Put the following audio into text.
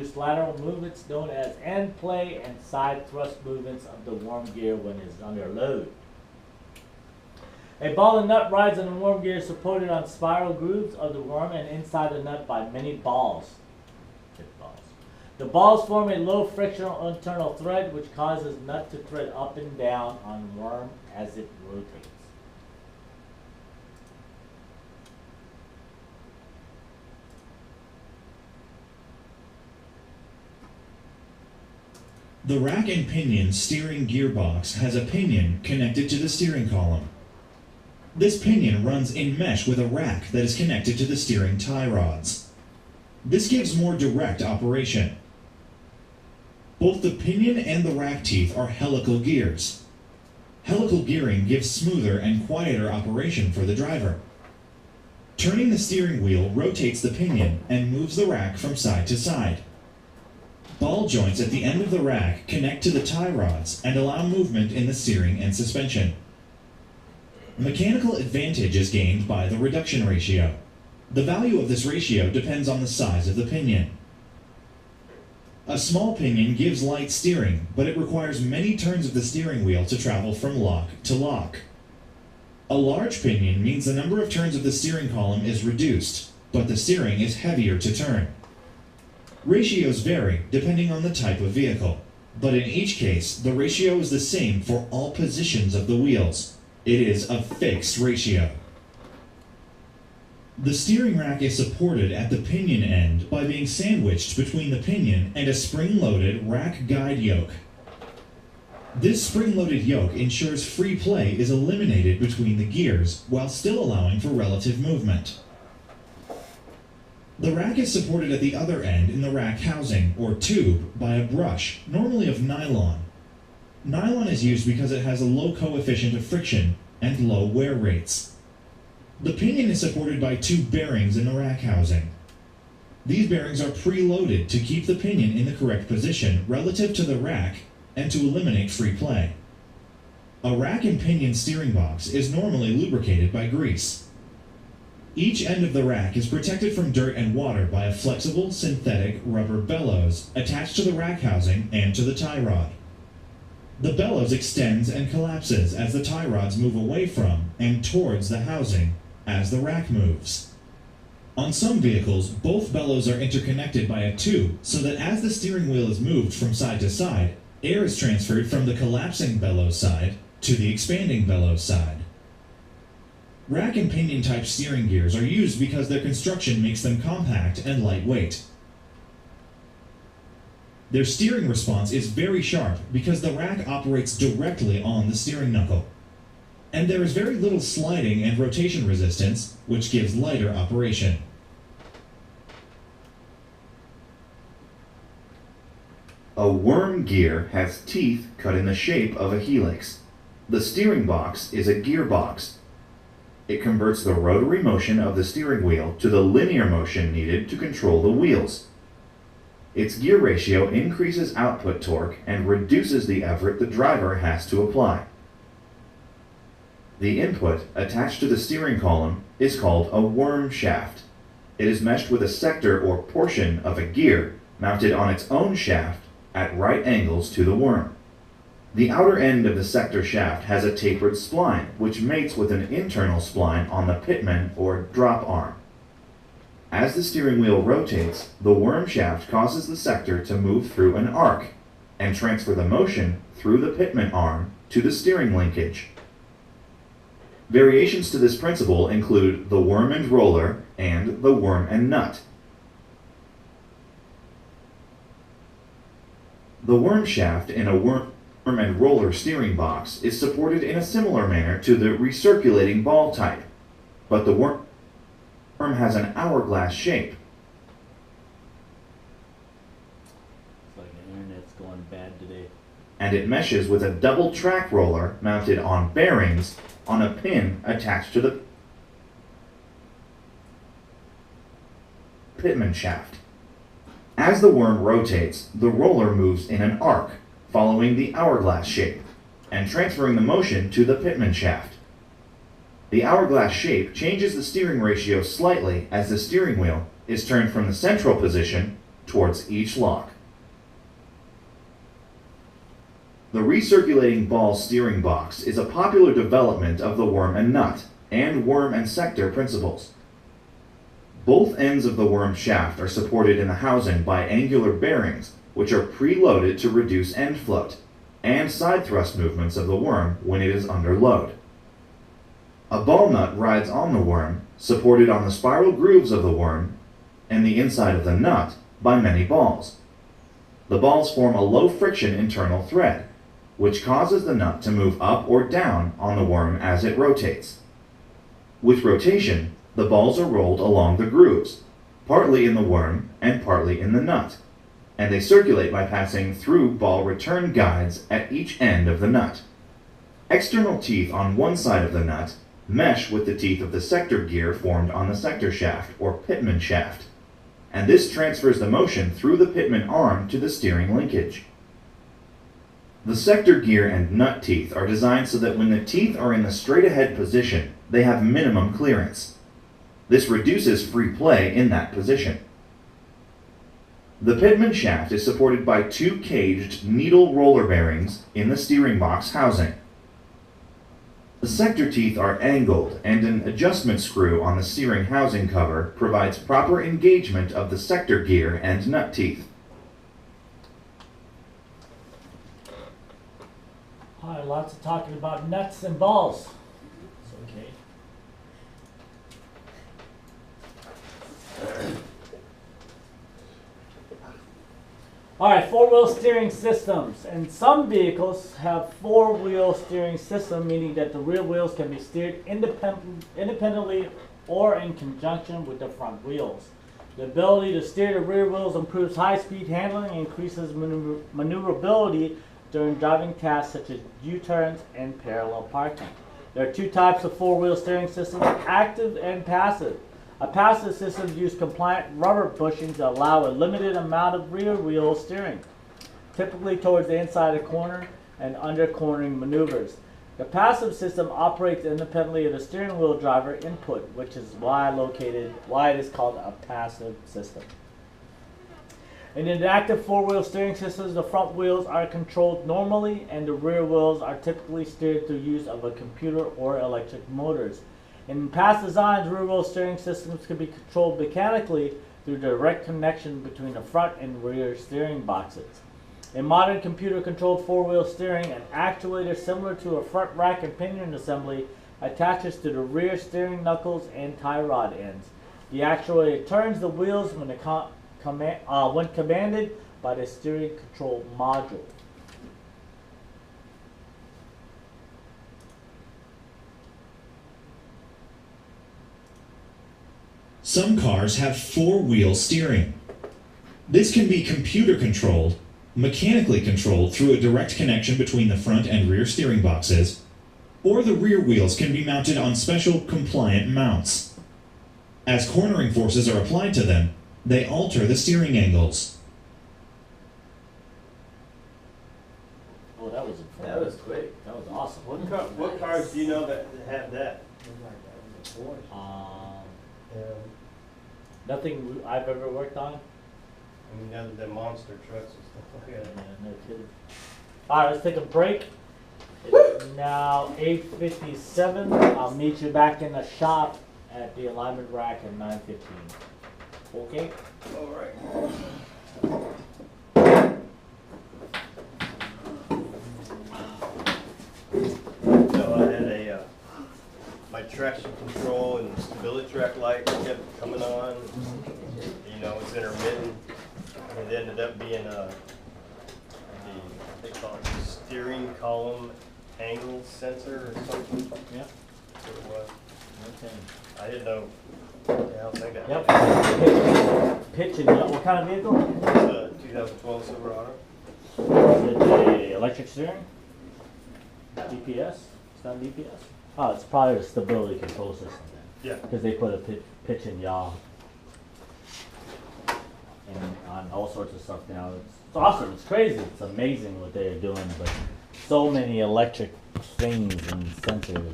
produce lateral movements known as end play and side thrust movements of the worm gear when it is under load. A ball and nut rides on the worm gear is supported on spiral grooves of the worm and inside the nut by many balls. The balls form a low frictional internal thread which causes nut to thread up and down on worm as it rotates. The rack and pinion steering gearbox has a pinion connected to the steering column. This pinion runs in mesh with a rack that is connected to the steering tie rods. This gives more direct operation. Both the pinion and the rack teeth are helical gears. Helical gearing gives smoother and quieter operation for the driver. Turning the steering wheel rotates the pinion and moves the rack from side to side. Ball joints at the end of the rack connect to the tie rods and allow movement in the steering and suspension. Mechanical advantage is gained by the reduction ratio. The value of this ratio depends on the size of the pinion. A small pinion gives light steering, but it requires many turns of the steering wheel to travel from lock to lock. A large pinion means the number of turns of the steering column is reduced, but the steering is heavier to turn. Ratios vary depending on the type of vehicle, but in each case, the ratio is the same for all positions of the wheels. It is a fixed ratio. The steering rack is supported at the pinion end by being sandwiched between the pinion and a spring-loaded rack guide yoke. This spring-loaded yoke ensures free play is eliminated between the gears while still allowing for relative movement. The rack is supported at the other end in the rack housing, or tube, by a brush, normally of nylon. Nylon is used because it has a low coefficient of friction and low wear rates. The pinion is supported by two bearings in the rack housing. These bearings are preloaded to keep the pinion in the correct position relative to the rack and to eliminate free play. A rack and pinion steering box is normally lubricated by grease. Each end of the rack is protected from dirt and water by a flexible synthetic rubber bellows attached to the rack housing and to the tie rod. The bellows extends and collapses as the tie rods move away from and towards the housing as the rack moves. On some vehicles, both bellows are interconnected by a tube so that as the steering wheel is moved from side to side, air is transferred from the collapsing bellows side to the expanding bellows side. Rack and pinion type steering gears are used because their construction makes them compact and lightweight. Their steering response is very sharp because the rack operates directly on the steering knuckle. And there is very little sliding and rotation resistance, which gives lighter operation. A worm gear has teeth cut in the shape of a helix. The steering box is a gearbox. It converts the rotary motion of the steering wheel to the linear motion needed to control the wheels. Its gear ratio increases output torque and reduces the effort the driver has to apply. The input attached to the steering column is called a worm shaft. It is meshed with a sector or portion of a gear mounted on its own shaft at right angles to the worm. The outer end of the sector shaft has a tapered spline which mates with an internal spline on the pitman or drop arm. As the steering wheel rotates, the worm shaft causes the sector to move through an arc and transfer the motion through the pitman arm to the steering linkage. Variations to this principle include the worm and roller and the worm and nut. The worm shaft in a worm and roller steering box is supported in a similar manner to the recirculating ball type, but the worm has an hourglass shape. It's like the internet's going bad today. And it meshes with a double track roller mounted on bearings on a pin attached to the pitman shaft. As the worm rotates, the roller moves in an arc, following the hourglass shape, and transferring the motion to the pitman shaft. The hourglass shape changes the steering ratio slightly as the steering wheel is turned from the central position towards each lock. The recirculating ball steering box is a popular development of the worm and nut and worm and sector principles. Both ends of the worm shaft are supported in the housing by angular bearings, which are preloaded to reduce end float and side thrust movements of the worm when it is under load. A ball nut rides on the worm, supported on the spiral grooves of the worm and the inside of the nut by many balls. The balls form a low friction internal thread, which causes the nut to move up or down on the worm as it rotates. With rotation, the balls are rolled along the grooves, partly in the worm and partly in the nut, and they circulate by passing through ball return guides at each end of the nut. External teeth on one side of the nut mesh with the teeth of the sector gear formed on the sector shaft or pitman shaft, and this transfers the motion through the pitman arm to the steering linkage. The sector gear and nut teeth are designed so that when the teeth are in the straight ahead position, they have minimum clearance. This reduces free play in that position. The pitman shaft is supported by two caged needle roller bearings in the steering box housing. The sector teeth are angled, and an adjustment screw on the steering housing cover provides proper engagement of the sector gear and nut teeth. All right, lots of talking about nuts and balls. It's okay. All right, four-wheel steering systems. And some vehicles have four-wheel steering system, meaning that the rear wheels can be steered independently or in conjunction with the front wheels. The ability to steer the rear wheels improves high-speed handling and increases maneuverability during driving tasks such as U-turns and parallel parking. There are two types of four-wheel steering systems, active and passive. A passive system uses compliant rubber bushings that allow a limited amount of rear wheel steering, typically towards the inside of the corner and under cornering maneuvers. The passive system operates independently of the steering wheel driver input, which is why it is called a passive system. In inactive four-wheel steering systems, the front wheels are controlled normally and the rear wheels are typically steered through use of a computer or electric motors. In past designs, rear wheel steering systems can be controlled mechanically through direct connection between the front and rear steering boxes. In modern computer-controlled four-wheel steering, an actuator similar to a front rack and pinion assembly attaches to the rear steering knuckles and tie rod ends. The actuator turns the wheels when commanded by the steering control module. Some cars have four-wheel steering. This can be computer-controlled, mechanically controlled through a direct connection between the front and rear steering boxes, or the rear wheels can be mounted on special compliant mounts. As cornering forces are applied to them, they alter the steering angles. Oh, that was incredible. That was quick. That was awesome. What cars do you know that have that? Nothing I've ever worked on. I mean, other than monster trucks and stuff like Yeah, that. no kidding. All right, let's take a break. It's now 8:57. I'll meet you back in the shop at the alignment rack at 9:15. Okay? All right. So I had my traction control and stability track light kept coming on. You know, it's intermittent. It ended up being they call it steering column angle sensor or something. Yeah. That's what it was. Okay. I didn't know. Yeah, I'll take that. Yep. Pitch and what kind of vehicle? It's a 2012 Silverado. Is it a electric steering? DPS? It's not DPS? Oh, it's probably a stability control system then. Yeah. Because they put a pitch and yaw and on all sorts of stuff now. It's awesome. It's crazy. It's amazing what they're doing, but so many electric things and sensors.